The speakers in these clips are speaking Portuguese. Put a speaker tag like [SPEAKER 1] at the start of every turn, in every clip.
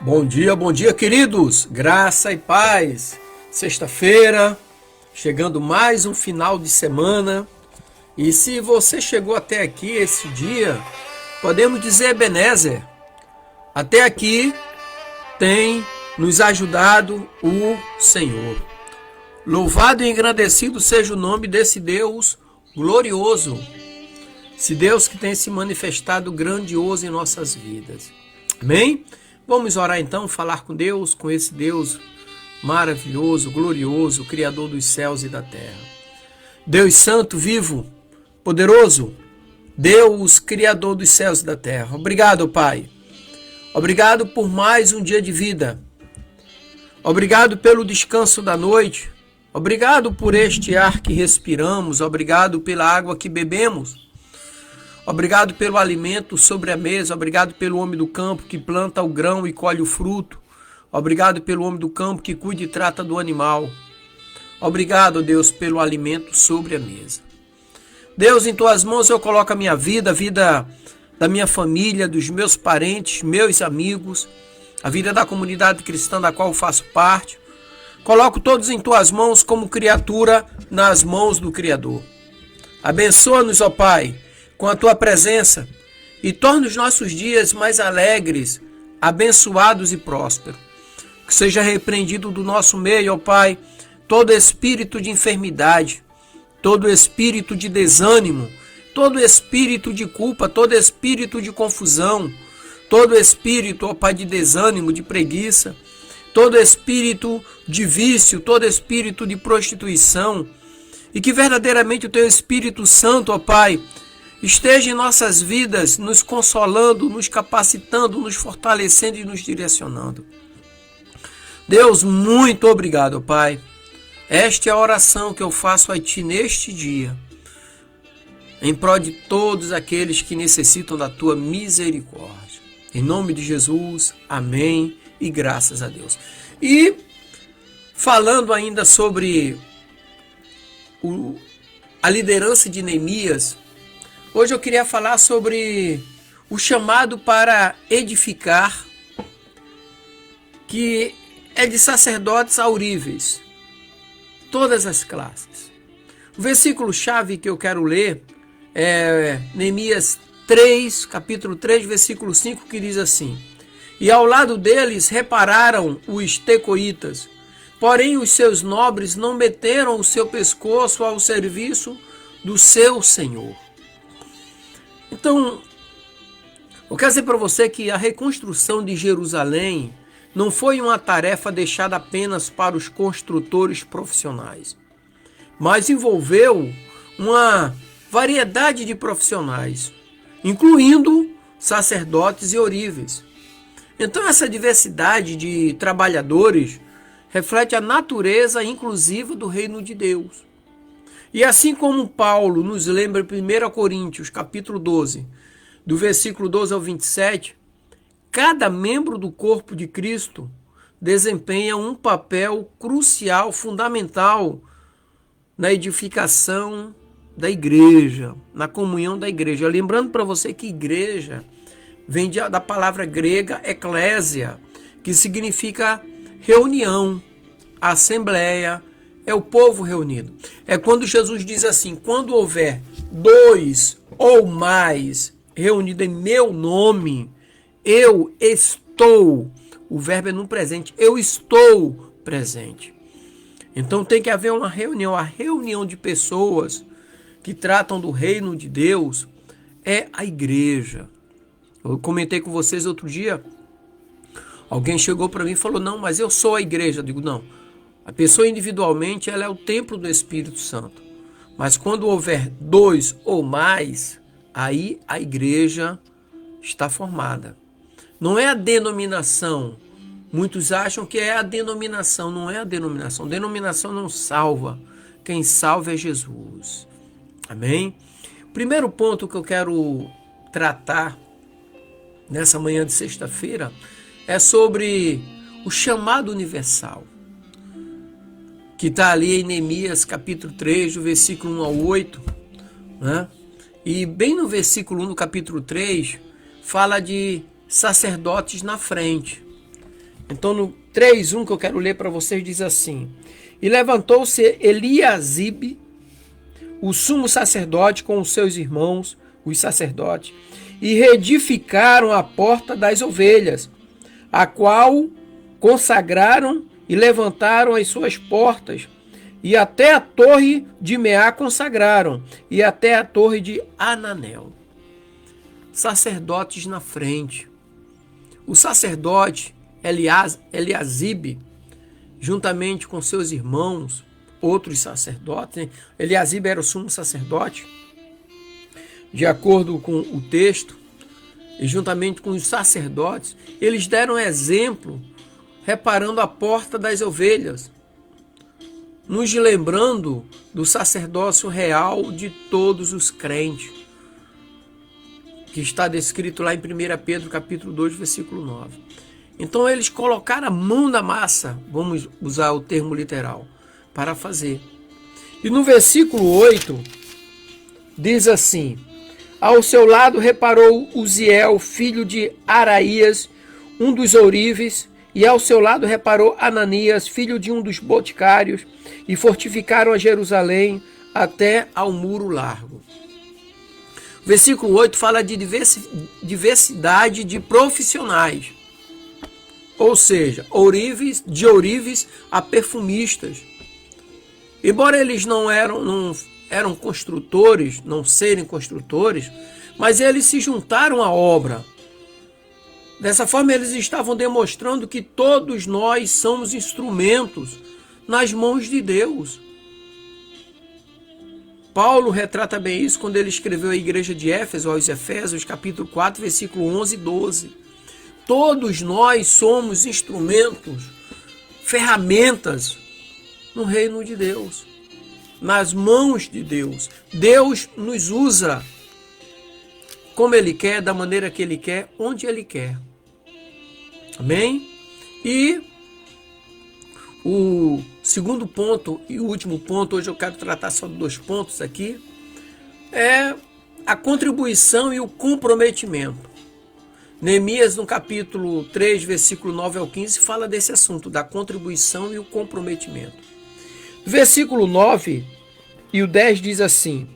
[SPEAKER 1] Bom dia, queridos. Graça e paz. Sexta-feira, chegando mais um final de semana. E se você chegou até aqui esse dia, podemos dizer Ebenezer. Até aqui tem nos ajudado o Senhor. Louvado e engrandecido seja o nome desse Deus glorioso. Esse Deus que tem se manifestado grandioso em nossas vidas. Amém? Vamos orar então, falar com Deus, com esse Deus maravilhoso, glorioso, Criador dos céus e da terra. Deus santo, vivo, poderoso, Deus, Criador dos céus e da terra. Obrigado, Pai. Obrigado por mais um dia de vida. Obrigado pelo descanso da noite. Obrigado por este ar que respiramos. Obrigado pela água que bebemos. Obrigado pelo alimento sobre a mesa. Obrigado pelo homem do campo que planta o grão e colhe o fruto. Obrigado pelo homem do campo que cuida e trata do animal. Obrigado, Deus, pelo alimento sobre a mesa. Deus, em tuas mãos eu coloco a minha vida, a vida da minha família, dos meus parentes, meus amigos, a vida da comunidade cristã da qual eu faço parte. Coloco todos em tuas mãos como criatura nas mãos do Criador. Abençoa-nos, ó Pai, com a tua presença e torna os nossos dias mais alegres, abençoados e prósperos. Que seja repreendido do nosso meio, ó Pai, todo espírito de enfermidade, todo espírito de desânimo, todo espírito de culpa, todo espírito de confusão, todo espírito, ó Pai, de desânimo, de preguiça, todo espírito de vício, todo espírito de prostituição, e que verdadeiramente o teu Espírito Santo, ó Pai, esteja em nossas vidas, nos consolando, nos capacitando, nos fortalecendo e nos direcionando. Deus, muito obrigado, Pai. Esta é a oração que eu faço a Ti neste dia, em prol de todos aqueles que necessitam da Tua misericórdia. Em nome de Jesus, amém e graças a Deus. E falando ainda sobre a liderança de Neemias, hoje eu queria falar sobre o chamado para edificar, que é de sacerdotes auríveis, todas as classes. O versículo-chave que eu quero ler é Neemias 3, capítulo 3, versículo 5, que diz assim: E ao lado deles repararam os tecoitas, porém os seus nobres não meteram o seu pescoço ao serviço do seu senhor. Então, eu quero dizer para você que a reconstrução de Jerusalém não foi uma tarefa deixada apenas para os construtores profissionais, mas envolveu uma variedade de profissionais, incluindo sacerdotes e ouríveis. Então, essa diversidade de trabalhadores reflete a natureza inclusiva do reino de Deus. E assim como Paulo nos lembra em 1 Coríntios, capítulo 12, do versículo 12 ao 27, cada membro do corpo de Cristo desempenha um papel crucial, fundamental na edificação da igreja, na comunhão da igreja. Lembrando para você que igreja vem da palavra grega eclésia, que significa reunião, assembleia, é o povo reunido. É quando Jesus diz assim: quando houver dois ou mais reunidos em meu nome, eu estou. O verbo é no presente, eu estou presente. Então tem que haver uma reunião, a reunião de pessoas que tratam do reino de Deus é a igreja. Eu comentei com vocês outro dia, alguém chegou para mim e falou: não, mas eu sou a igreja. Eu digo: não, a pessoa individualmente ela é o templo do Espírito Santo, mas quando houver dois ou mais, aí a igreja está formada. Não é a denominação. Muitos acham que é a denominação, não é a denominação. Denominação não salva, quem salva é Jesus. Amém? Primeiro ponto que eu quero tratar nessa manhã de sexta-feira é sobre o chamado universal, que está ali em Neemias capítulo 3, do versículo 1 ao 8, né? E bem no versículo 1 do capítulo 3, fala de sacerdotes na frente. Então no 3:1 que eu quero ler para vocês diz assim: E levantou-se Eliasibe, o sumo sacerdote, com os seus irmãos, os sacerdotes, e reedificaram a porta das ovelhas, a qual consagraram e levantaram as suas portas, e até a torre de Meá consagraram, e até a torre de Ananel. Sacerdotes na frente. O sacerdote Eliasibe, juntamente com seus irmãos, outros sacerdotes, né? Eliasibe era o sumo sacerdote, de acordo com o texto, e juntamente com os sacerdotes, eles deram exemplo, reparando a porta das ovelhas, nos lembrando do sacerdócio real de todos os crentes, que está descrito lá em 1 Pedro capítulo 2, versículo 9. Então eles colocaram a mão na massa, vamos usar o termo literal, para fazer. E no versículo 8, diz assim: Ao seu lado reparou Uziel, filho de Araías, um dos ourives, e ao seu lado reparou Ananias, filho de um dos boticários, e fortificaram a Jerusalém até ao muro largo. O versículo 8 fala de diversidade de profissionais, ou seja, de ourives a perfumistas. Embora eles não eram construtores, não serem construtores, mas eles se juntaram à obra. Dessa forma, eles estavam demonstrando que todos nós somos instrumentos nas mãos de Deus. Paulo retrata bem isso quando ele escreveu à igreja de Éfeso, aos Efésios, capítulo 4, versículo 11 e 12. Todos nós somos instrumentos, ferramentas no reino de Deus, nas mãos de Deus. Deus nos usa como Ele quer, da maneira que Ele quer, onde Ele quer. Amém? E o segundo ponto e o último ponto, hoje eu quero tratar só de 2 pontos aqui, é a contribuição e o comprometimento. Neemias, no capítulo 3, versículo 9 ao 15, fala desse assunto, da contribuição e o comprometimento. Versículo 9 e o 10 diz assim: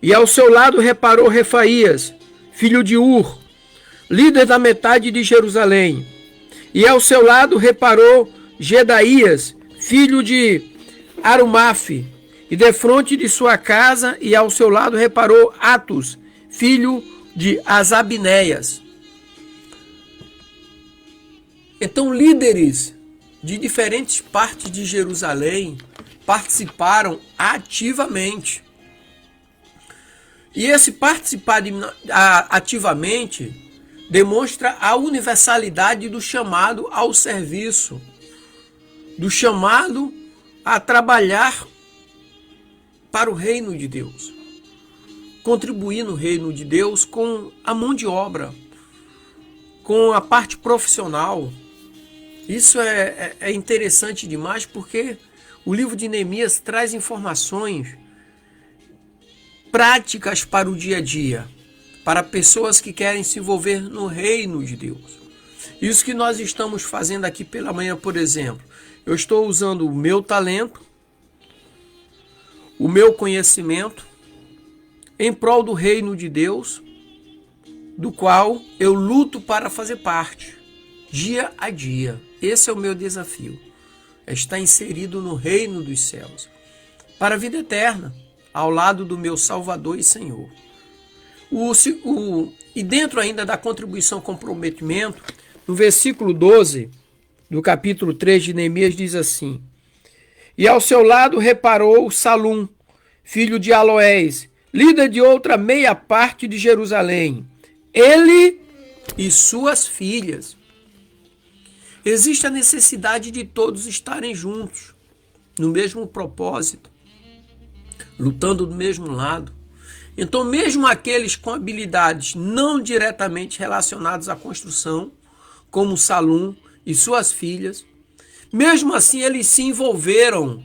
[SPEAKER 1] E ao seu lado reparou Refaías, filho de Ur, líder da metade de Jerusalém. E ao seu lado reparou Gedaías, filho de Arumafe, e defronte de sua casa, e ao seu lado reparou Atos, filho de Asabinéias. Então, líderes de diferentes partes de Jerusalém participaram ativamente. E esse participar ativamente demonstra a universalidade do chamado ao serviço, do chamado a trabalhar para o reino de Deus, contribuir no reino de Deus com a mão de obra, com a parte profissional. Isso é interessante demais, porque o livro de Neemias traz informações práticas para o dia a dia, para pessoas que querem se envolver no reino de Deus. Isso que nós estamos fazendo aqui pela manhã, por exemplo. Eu estou usando o meu talento, o meu conhecimento, em prol do reino de Deus, do qual eu luto para fazer parte, dia a dia. Esse é o meu desafio, é estar inserido no reino dos céus, para a vida eterna, ao lado do meu Salvador e Senhor. E dentro ainda da contribuição comprometimento, no versículo 12 do capítulo 3 de Neemias diz assim: E ao seu lado reparou Salum, filho de Aloés, líder de outra meia parte de Jerusalém, ele e suas filhas. Existe a necessidade de todos estarem juntos, no mesmo propósito, lutando do mesmo lado. Então, mesmo aqueles com habilidades não diretamente relacionadas à construção, como Salum e suas filhas, mesmo assim eles se envolveram.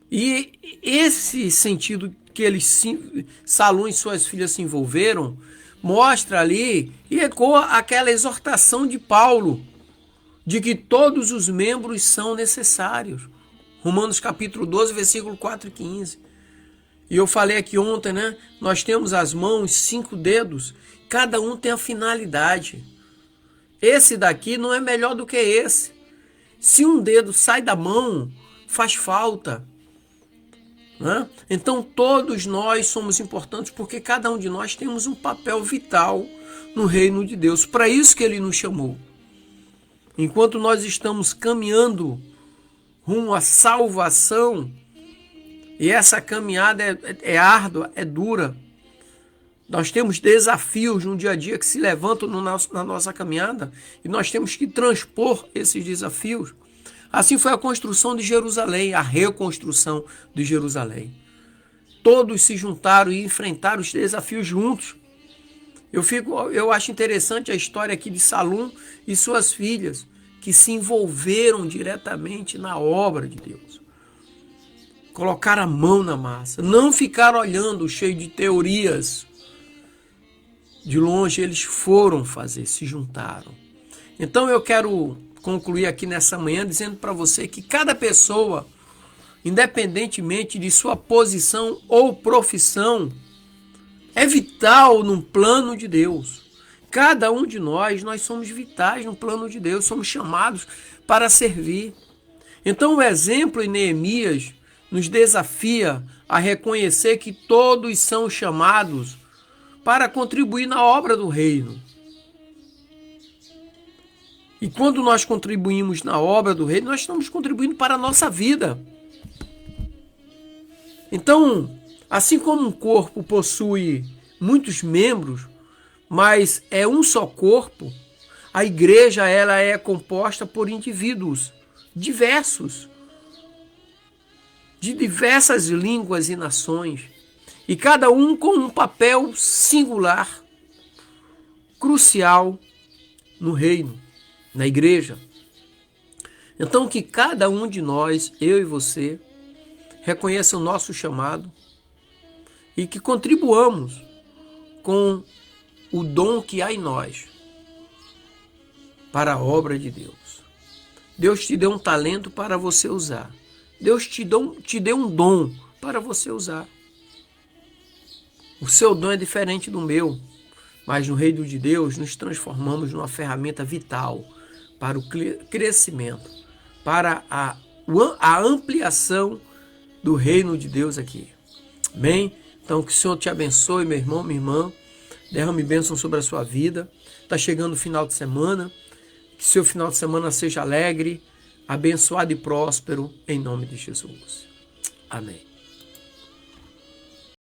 [SPEAKER 1] E esse sentido que Salum e suas filhas se envolveram, mostra ali e ecoa aquela exortação de Paulo de que todos os membros são necessários. Romanos capítulo 12, versículo 4 e 15. E eu falei aqui ontem, né? Nós temos as mãos, 5 dedos, cada um tem a finalidade. Esse daqui não é melhor do que esse. Se um dedo sai da mão, faz falta. Né? Então todos nós somos importantes porque cada um de nós temos um papel vital no reino de Deus. Para isso que ele nos chamou. Enquanto nós estamos caminhando rumo à salvação, e essa caminhada é árdua, é dura. Nós temos desafios no dia a dia que se levantam na nossa caminhada e nós temos que transpor esses desafios. Assim foi a construção de Jerusalém, a reconstrução de Jerusalém. Todos se juntaram e enfrentaram os desafios juntos. Eu acho interessante a história aqui de Salum e suas filhas, que se envolveram diretamente na obra de Deus. Colocaram a mão na massa, não ficaram olhando cheio de teorias. De longe eles foram fazer, se juntaram. Então eu quero concluir aqui nessa manhã dizendo para você que cada pessoa, independentemente de sua posição ou profissão, é vital no plano de Deus. Cada um de nós somos vitais no plano de Deus, somos chamados para servir. Então o exemplo em Neemias nos desafia a reconhecer que todos são chamados para contribuir na obra do reino. E quando nós contribuímos na obra do reino, nós estamos contribuindo para a nossa vida. Então, assim como um corpo possui muitos membros, mas é um só corpo, a igreja ela é composta por indivíduos diversos, de diversas línguas e nações, e cada um com um papel singular, crucial no reino, na igreja. Então que cada um de nós, eu e você, reconheça o nosso chamado e que contribuamos com o dom que há em nós para a obra de Deus. Deus te deu um talento para você usar. Deus te deu um dom para você usar. O seu dom é diferente do meu, mas no reino de Deus nos transformamos numa ferramenta vital para o crescimento, para a ampliação do reino de Deus aqui. Amém? Então que o Senhor te abençoe, meu irmão, minha irmã, derrame bênção sobre a sua vida. Está chegando o final de semana, que seu final de semana seja alegre, abençoado e próspero, em nome de Jesus. Amém.